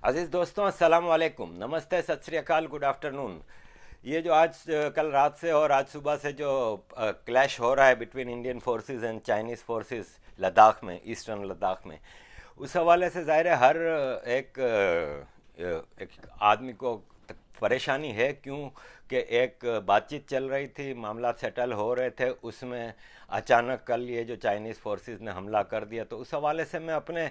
अजीज़ दोस्तों, अस्सलाम वालेकुम, नमस्ते, सत श्री अकाल, गुड आफ्टरनून। ये जो आज कल रात से और आज सुबह से जो क्लैश हो रहा है between Indian forces and Chinese forces Ladakh में, ईस्टर्न लद्दाख में, उस हवाले से ज़ाहिर है हर एक आदमी को परेशानी है। क्यों कि एक बातचीत चल रही थी, मामला सेटल हो रहे थे, उसमें अचानक कल ये जो चाइनीज़ फोर्सेस ने हमला कर दिया। तो उस हवाले से मैं अपने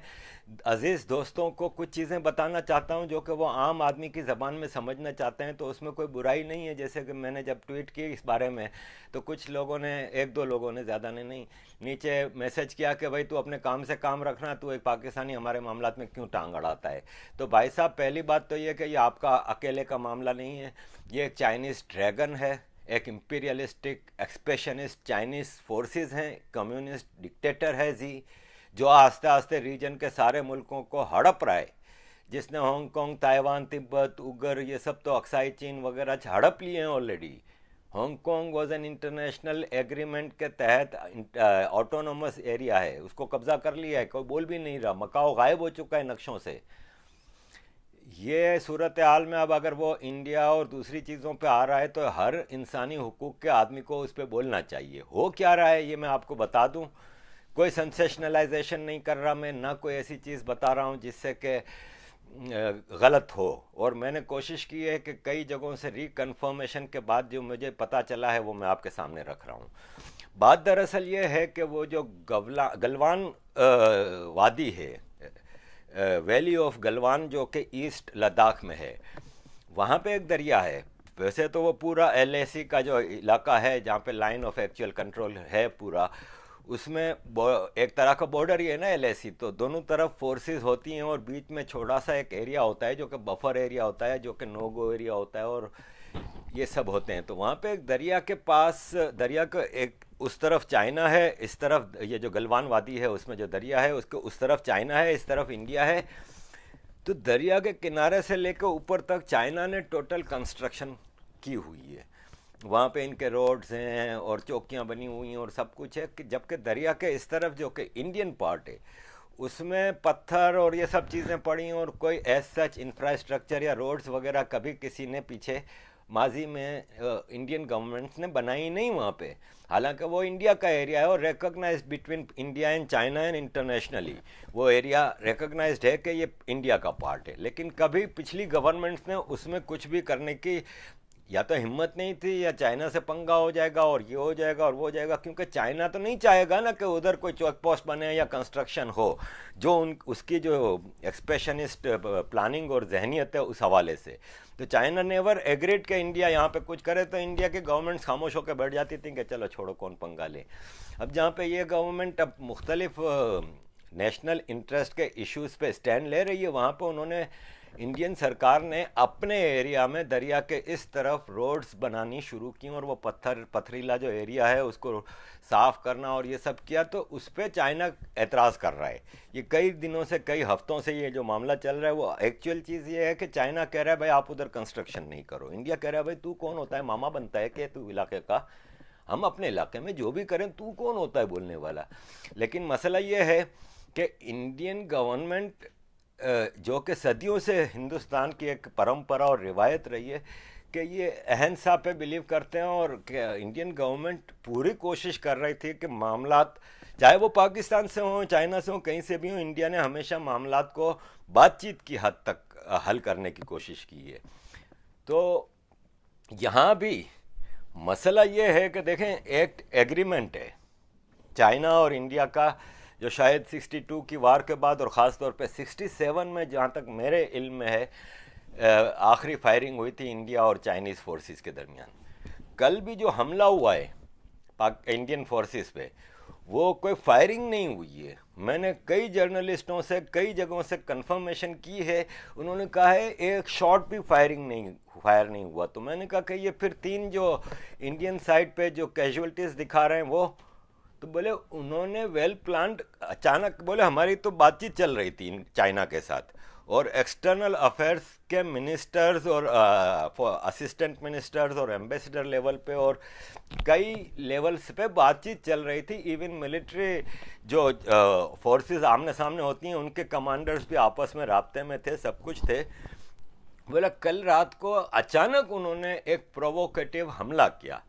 अजीज़ दोस्तों को कुछ चीज़ें बताना चाहता हूँ जो कि वो आम आदमी की ज़बान में समझना चाहते हैं। तो उसमें कोई बुराई नहीं है। जैसे कि मैंने जब ट्वीट की इस बारे में, तो कुछ लोगों ने, एक दो लोगों ने, ज़्यादा ने नहीं, नीचे मैसेज किया कि भाई तू अपने काम से काम रखना, तू एक पाकिस्तानी हमारे मामलात में क्यों टांग अड़ाता है। तो भाई साहब, पहली बात तो ये कि ये आपका अकेले का मामला नहीं है। ये एक चाइनीज़ ड्रैगन है, एक इम्पीरियलिस्टिक एक्सपेशनिस्ट चाइनीज़ फोर्सेस हैं, कम्युनिस्ट डिक्टेटर है जी, जो आस्ते आस्ते रीजन के सारे मुल्कों को हड़प रहा है। जिसने हांगकांग, ताइवान, तिब्बत, उगर, ये सब तो अक्साई चीन वगैरह हड़प लिए हैं already. Hong Kong was an international agreement के तहत ऑटोनोमस एरिया है, उसको कब्जा कर लिया है, कोई बोल भी नहीं रहा। मकाओ गायब हो चुका है नक्शों से। ये सूरत हाल में अब अगर वो इंडिया और दूसरी चीज़ों पे आ रहा है तो हर इंसानी हुकूक के आदमी को उस पर बोलना चाहिए। हो क्या रहा है ये मैं आपको बता दूं। कोई सेंसेशनलाइजेशन नहीं कर रहा मैं, ना कोई ऐसी चीज़ बता रहा हूँ जिससे कि गलत हो। और मैंने कोशिश की है कि कई जगहों से रिकन्फर्मेशन के बाद जो मुझे पता चला है वो मैं आपके सामने रख रहा हूँ। बात दरअसल ये है कि वो जो गलवान वादी है, वैली ऑफ गलवान, जो कि ईस्ट लद्दाख में है, वहाँ पे एक दरिया है। वैसे तो वो पूरा एलएसी का जो इलाका है जहाँ पे लाइन ऑफ एक्चुअल कंट्रोल है पूरा, उसमें एक तरह का बॉर्डर ही है ना एलएसी। तो दोनों तरफ फोर्सेस होती हैं और बीच में छोटा सा एक एरिया होता है जो कि बफर एरिया होता है, जो कि नो गो एरिया होता है, और ये सब होते हैं। तो वहाँ पे एक दरिया के पास, दरिया का एक उस तरफ चाइना है, इस तरफ ये जो गलवान वादी है उसमें जो दरिया है उसके उस तरफ चाइना है, इस तरफ इंडिया है। तो दरिया के किनारे से लेकर ऊपर तक चाइना ने टोटल कंस्ट्रक्शन की हुई है। वहाँ पे इनके रोड्स हैं और चौकियाँ बनी हुई हैं और सब कुछ है। कि जबकि दरिया के इस तरफ जो कि इंडियन पार्ट है उसमें पत्थर और ये सब चीज़ें पड़ी हैं और कोई एज सच इंफ्रास्ट्रक्चर या रोड्स वगैरह कभी किसी ने पीछे माजी में इंडियन गवर्नमेंट्स ने बनाई नहीं वहाँ पे। हालांकि वो इंडिया का एरिया है और recognise between India and China and internationally वो एरिया रिकॉग्नाइज्ड है कि ये इंडिया का पार्ट है। लेकिन कभी पिछली गवर्नमेंट्स ने उसमें कुछ भी करने की या तो हिम्मत नहीं थी, या चाइना से पंगा हो जाएगा और ये हो जाएगा और वो हो जाएगा। क्योंकि चाइना तो नहीं चाहेगा ना कि उधर कोई चेक पोस्ट बने या कंस्ट्रक्शन हो, जो उसकी जो एक्सपेशनिस्ट प्लानिंग और जहनीत है उस हवाले से। तो चाइना नेवर एग्रीड कि इंडिया यहाँ पे कुछ करे। तो इंडिया की गवर्नमेंट खामोश होकर बैठ जाती थी कि चलो छोड़ो, कौन पंगा ले। अब जहाँ पे ये गवर्नमेंट अब मुख्तलिफ नेशनल इंटरेस्ट के इश्यूज़ पे स्टैंड ले रही है, वहाँ पे उन्होंने, इंडियन सरकार ने अपने एरिया में दरिया के इस तरफ रोड्स बनानी शुरू की और वो पथरीला जो एरिया है उसको साफ़ करना और ये सब किया। तो उस पर चाइना एतराज़ कर रहा है। ये कई दिनों से, कई हफ्तों से ये जो मामला चल रहा है, वो एक्चुअल चीज़ ये है कि चाइना कह रहा है भाई आप उधर कंस्ट्रक्शन नहीं करो। इंडिया कह रहा है भाई तू कौन होता है, मामा बनता है कि तू इलाके का, हम अपने इलाके में जो भी करें, तू कौन होता है बोलने वाला। लेकिन मसला ये है कि इंडियन गवर्नमेंट, जो कि सदियों से हिंदुस्तान की एक परंपरा और रिवायत रही है कि ये अहिंसा पे बिलीव करते हैं, और इंडियन गवर्नमेंट पूरी कोशिश कर रही थी कि मामलात, चाहे वो पाकिस्तान से हों, चाइना से हों, कहीं से भी हों, इंडिया ने हमेशा मामलात को बातचीत की हद तक हल करने की कोशिश की है। तो यहाँ भी मसला ये है कि देखें, एक एग्रीमेंट है चाइना और इंडिया का, जो शायद 62 की वार के बाद और ख़ास तौर पे 67 में, जहाँ तक मेरे इल्म में है, आखिरी फायरिंग हुई थी इंडिया और चाइनीज़ फोर्सेस के दरमियान। कल भी जो हमला हुआ है इंडियन फोर्सेस पे, वो कोई फायरिंग नहीं हुई है। मैंने कई जर्नलिस्टों से कई जगहों से कंफर्मेशन की है, उन्होंने कहा है एक शॉट भी फायर नहीं हुआ। तो मैंने कहा कि ये फिर तीन जो इंडियन साइड पे जो कैजुअल्टीज़ दिखा रहे हैं वो तो बोले उन्होंने वेल प्लान्ड, अचानक बोले हमारी तो बातचीत चल रही थी चाइना के साथ, और एक्सटर्नल अफेयर्स के मिनिस्टर्स और असिस्टेंट मिनिस्टर्स और एम्बेसडर लेवल पे और कई लेवल्स पे बातचीत चल रही थी। इवन मिलिट्री जो फोर्सेस आमने सामने होती हैं उनके कमांडर्स भी आपस में राब्ते में थे, सब कुछ थे। बोला कल रात को अचानक उन्होंने एक प्रोवोकेटिव हमला किया,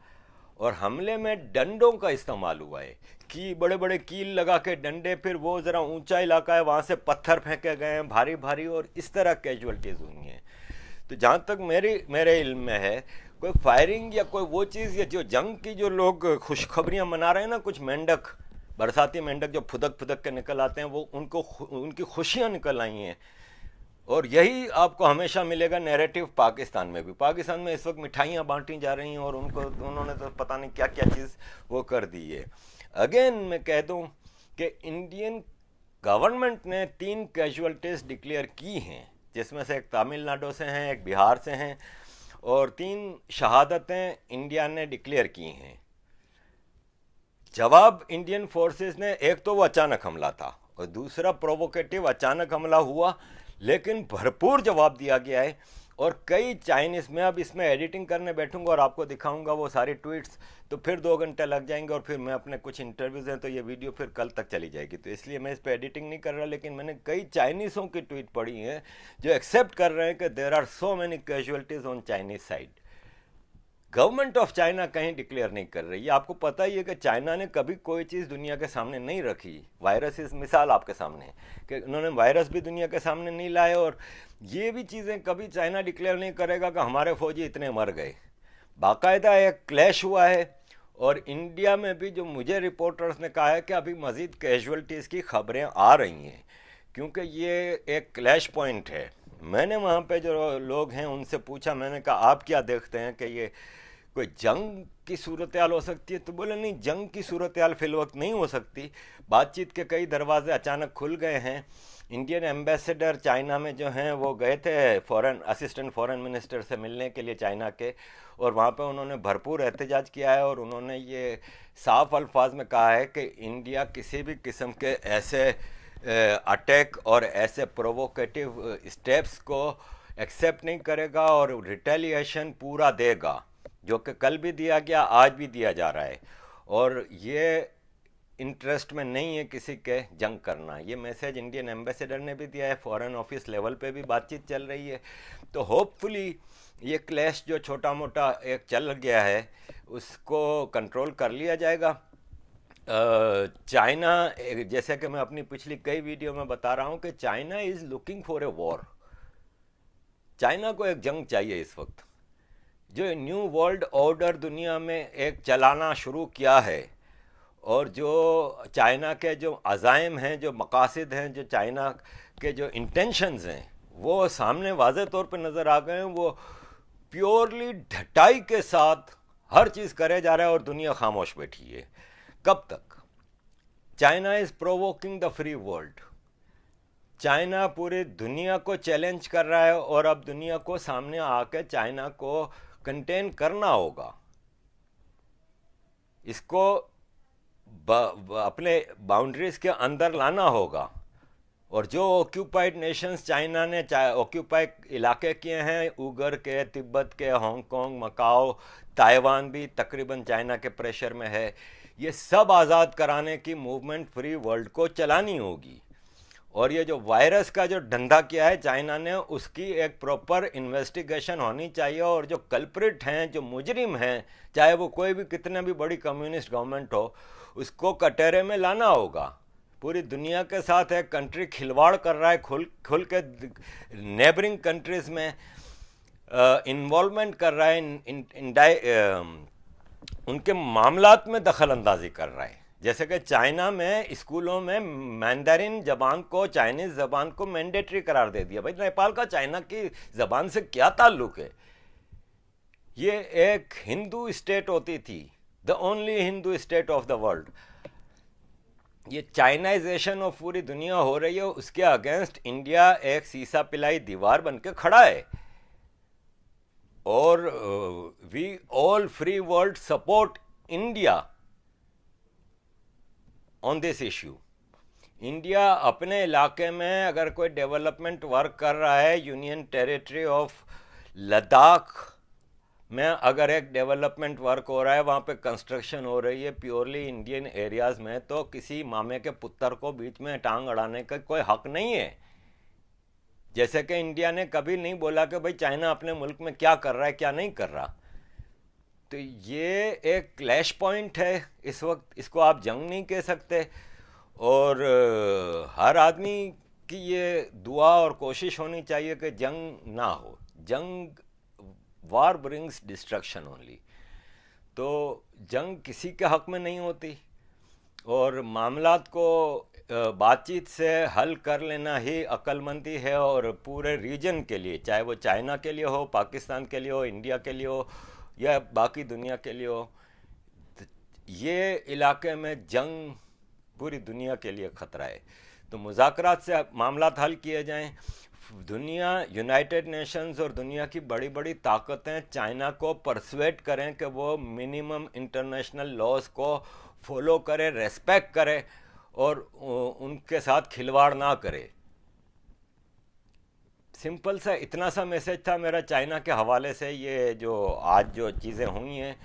और हमले में डंडों का इस्तेमाल हुआ है कि बड़े बड़े कील लगा के डंडे, फिर वो ज़रा ऊंचा इलाका है वहाँ से पत्थर फेंके गए हैं भारी भारी, और इस तरह कैजुअलिटीज़ हुई हैं। तो जहाँ तक मेरे इल्म में है, कोई फायरिंग या कोई वो चीज़, या जो जंग की जो लोग खुशखबरियाँ मना रहे हैं ना, कुछ मेंढक, बरसाती मेंढक जो फुदक फुदक के निकल आते हैं, वो उनकी खुशियाँ निकल आई हैं। और यही आपको हमेशा मिलेगा नैरेटिव पाकिस्तान में भी। पाकिस्तान में इस वक्त मिठाइयाँ बांटी जा रही हैं, और उन्होंने तो पता नहीं क्या क्या चीज़ वो कर दी है। अगेन मैं कह दूं कि इंडियन गवर्नमेंट ने 3 कैजुअलिटीज़ डिक्लेयर की हैं, जिसमें से एक तमिलनाडु से हैं, एक बिहार से हैं, और 3 शहादतें इंडिया ने डिक्लेयर की हैं। जवाब इंडियन फोर्सेस ने, एक तो वो अचानक हमला था, और दूसरा प्रोवोकेटिव अचानक हमला हुआ, लेकिन भरपूर जवाब दिया गया है। और कई चाइनीज़, मैं अब इसमें एडिटिंग करने बैठूंगा और आपको दिखाऊंगा वो सारी ट्वीट्स, तो फिर 2 घंटे लग जाएंगे, और फिर मैं अपने कुछ इंटरव्यूज़ हैं तो ये वीडियो फिर कल तक चली जाएगी, तो इसलिए मैं इस पर एडिटिंग नहीं कर रहा। लेकिन मैंने कई चाइनीज़ों की ट्वीट पढ़ी हैं जो एक्सेप्ट कर रहे हैं कि there are so many casualties on Chinese side. Government of China कहीं डिक्लेयर नहीं कर रही है। आपको पता ही है कि चाइना ने कभी कोई चीज़ दुनिया के सामने नहीं रखी। वायरस इस मिसाल आपके सामने है कि उन्होंने वायरस भी दुनिया के सामने नहीं लाए, और ये भी चीज़ें कभी चाइना डिक्लेयर नहीं करेगा कि हमारे फौजी इतने मर गए। बाकायदा एक क्लैश हुआ है, और इंडिया में भी जो मुझे रिपोर्टर्स ने कहा है कि अभी मज़ीद कैजुअलिटीज़ की खबरें आ रही हैं, क्योंकि ये एक क्लैश पॉइंट है। मैंने वहाँ पे जो लोग हैं उनसे पूछा, मैंने कहा आप क्या देखते हैं कि ये कोई जंग की सूरत हाल हो सकती है? तो बोले नहीं, जंग की सूरत हाल फिल वक्त नहीं हो सकती। बातचीत के कई दरवाजे अचानक खुल गए हैं। इंडियन एम्बेसडर चाइना में जो हैं वो गए थे असिस्टेंट फॉरेन मिनिस्टर से मिलने के लिए चाइना के, और वहाँ पे उन्होंने भरपूर एहतजाज किया है, और उन्होंने ये साफ अल्फाज में कहा है कि इंडिया किसी भी किस्म के ऐसे अटैक और ऐसे प्रोवोकेटिव स्टेप्स को एक्सेप्ट नहीं करेगा, और रिटेलिएशन पूरा देगा, जो कि कल भी दिया गया, आज भी दिया जा रहा है। और ये इंटरेस्ट में नहीं है किसी के जंग करना। ये मैसेज इंडियन एम्बेसडर ने भी दिया है, फॉरेन ऑफिस लेवल पे भी बातचीत चल रही है। तो होपफुली ये क्लैश जो छोटा मोटा एक चल गया है उसको कंट्रोल कर लिया जाएगा। चाइना, जैसे कि मैं अपनी पिछली कई वीडियो में बता रहा हूँ कि China is looking for a war. China को एक जंग चाहिए इस वक्त। जो न्यू वर्ल्ड ऑर्डर दुनिया में एक चलाना शुरू किया है, और जो चाइना के जो अज़ाइम हैं, जो मकासद हैं, जो चाइना के जो इंटेंशंस हैं, वो सामने वाज़े तौर पे नज़र आ गए हैं। वो प्योरली ढटाई के साथ हर चीज़ करे जा रहा है, और दुनिया खामोश बैठी है। कब तक? China is provoking the free world. China पूरी दुनिया को चैलेंज कर रहा है, और अब दुनिया को सामने आकर चाइना को कंटेन करना होगा। इसको अपने बाउंड्रीज के अंदर लाना होगा। और जो ऑक्यूपाइड नेशंस चाइना ने ऑक्यूपाइड इलाके किए हैं, उगर के, तिब्बत के, हांगकांग, मकाओ, ताइवान भी तकरीबन चाइना के प्रेशर में है। ये सब आज़ाद कराने की मूवमेंट फ्री वर्ल्ड को चलानी होगी। और ये जो वायरस का जो धंधा किया है चाइना ने, उसकी एक प्रॉपर इन्वेस्टिगेशन होनी चाहिए, और जो कल्प्रिट हैं, जो मुजरिम हैं, चाहे वो कोई भी कितने भी बड़ी कम्युनिस्ट गवर्नमेंट हो, उसको कटहरे में लाना होगा। पूरी दुनिया के साथ एक कंट्री खिलवाड़ कर रहा है, खुल के नेबरिंग कंट्रीज़ में इन्वॉल्वमेंट कर रहा है, उनके मामलात में दखल अंदाजी कर रहा है। जैसे कि चाइना में स्कूलों में मैंdarin जबान को, चाइनीज़ ज़बान को मैंडेटरी करार दे दिया। भाई नेपाल का चाइना की ज़बान से क्या ताल्लुक़ है? ये एक हिंदू स्टेट होती थी, the only Hindu state of the world. ये चाइनाइजेशन ऑफ पूरी दुनिया हो रही है, उसके अगेंस्ट इंडिया एक सीसा पिलाई दीवार बन के खड़ा है। और we all free world support India on this issue. India अपने इलाके में अगर कोई डेवलपमेंट वर्क कर रहा है, यूनियन टेरिटरी ऑफ लद्दाख में अगर एक डेवलपमेंट वर्क हो रहा है, वहाँ पे कंस्ट्रक्शन हो रही है प्योरली इंडियन एरियाज़ में, तो किसी मामे के पुत्र को बीच में टांग अड़ाने का कोई हक नहीं है। जैसे कि इंडिया ने कभी नहीं बोला कि भाई चाइना अपने मुल्क में क्या कर रहा है क्या नहीं कर रहा। तो ये एक क्लैश पॉइंट है इस वक्त, इसको आप जंग नहीं कह सकते। और हर आदमी की ये दुआ और कोशिश होनी चाहिए कि जंग ना हो। जंग, वार ब्रिंग्स डिस्ट्रक्शन ओनली। तो जंग किसी के हक में नहीं होती, और मामलात को बातचीत से हल कर लेना ही अक्लमंदी है। और पूरे रीजन के लिए, चाहे वो चाइना के लिए हो, पाकिस्तान के लिए हो, इंडिया के लिए हो या बाकी दुनिया के लिए हो, ये इलाके में जंग पूरी दुनिया के लिए ख़तरा है। तो मुज़ाकरात से मामलात हल किए जाएं। दुनिया, यूनाइटेड नेशंस और दुनिया की बड़ी बड़ी ताकतें चाइना को परसुएट करें कि वो मिनिमम इंटरनेशनल लॉज को फॉलो करे, रेस्पेक्ट करे और उनके साथ खिलवाड़ ना करे। सिंपल सा इतना सा मैसेज था मेरा चाइना के हवाले से। ये जो आज जो चीज़ें हुई हैं,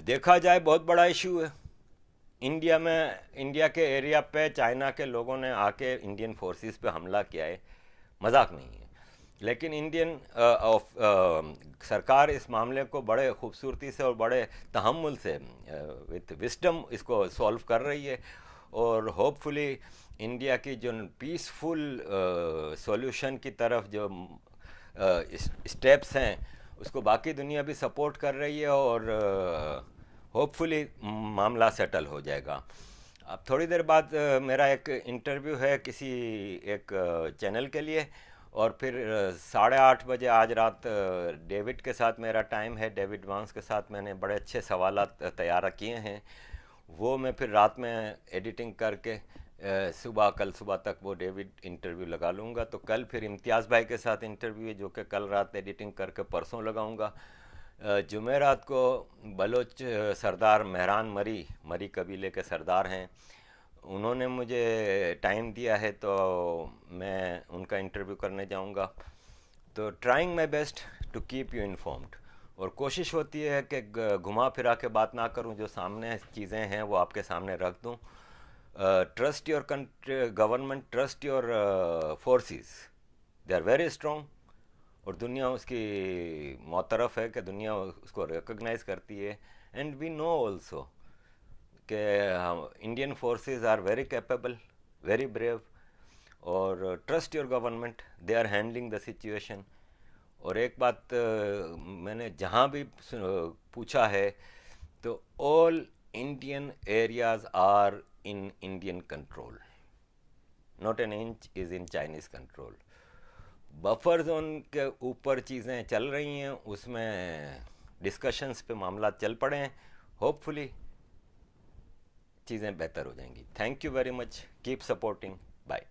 देखा जाए बहुत बड़ा इशू है इंडिया में। इंडिया के एरिया पे चाइना के लोगों ने आके इंडियन फोर्सेस पे हमला किया है, मजाक नहीं है। लेकिन इंडियन सरकार इस मामले को बड़े खूबसूरती से और बड़े तहम्मुल से, विथ विस्डम इसको सॉल्व कर रही है। और होपफुली इंडिया की जो पीसफुल सॉल्यूशन की तरफ जो स्टेप्स हैं, उसको बाकी दुनिया भी सपोर्ट कर रही है, और होपफुली मामला सेटल हो जाएगा। अब थोड़ी देर बाद मेरा एक इंटरव्यू है किसी एक चैनल के लिए, और फिर 8:30 बजे आज रात डेविड के साथ मेरा टाइम है। डेविड वांस के साथ मैंने बड़े अच्छे सवालात तैयार किए हैं, वो मैं फिर रात में एडिटिंग करके कल सुबह तक वो डेविड इंटरव्यू लगा लूँगा। तो कल फिर इम्तियाज़ भाई के साथ इंटरव्यू है, जो कि कल रात एडिटिंग करके परसों लगाऊँगा। जुमेरात को बलोच सरदार मेहरान मरी कबीले के सरदार हैं, उन्होंने मुझे टाइम दिया है, तो मैं उनका इंटरव्यू करने जाऊंगा। तो trying my best to keep you informed, और कोशिश होती है कि घुमा फिरा के बात ना करूं, जो सामने चीज़ें हैं वो आपके सामने रख दूं। Trust your government, trust your forces, they are very strong, और दुनिया उसकी मौतरफ है कि दुनिया उसको रिकग्नाइज करती है। एंड वी नो ऑल्सो कि Indian forces are very capable, very brave, और trust your government, they are handling the situation. और एक बात मैंने जहाँ भी पूछा है, तो all Indian areas are in Indian control, not an inch is in Chinese control. Buffer zone के ऊपर चीज़ें चल रही हैं, उसमें डिस्कशंस पे मामला चल पड़े हैं। होपफुली चीज़ें बेहतर हो जाएंगी। Thank you very much, keep supporting, bye.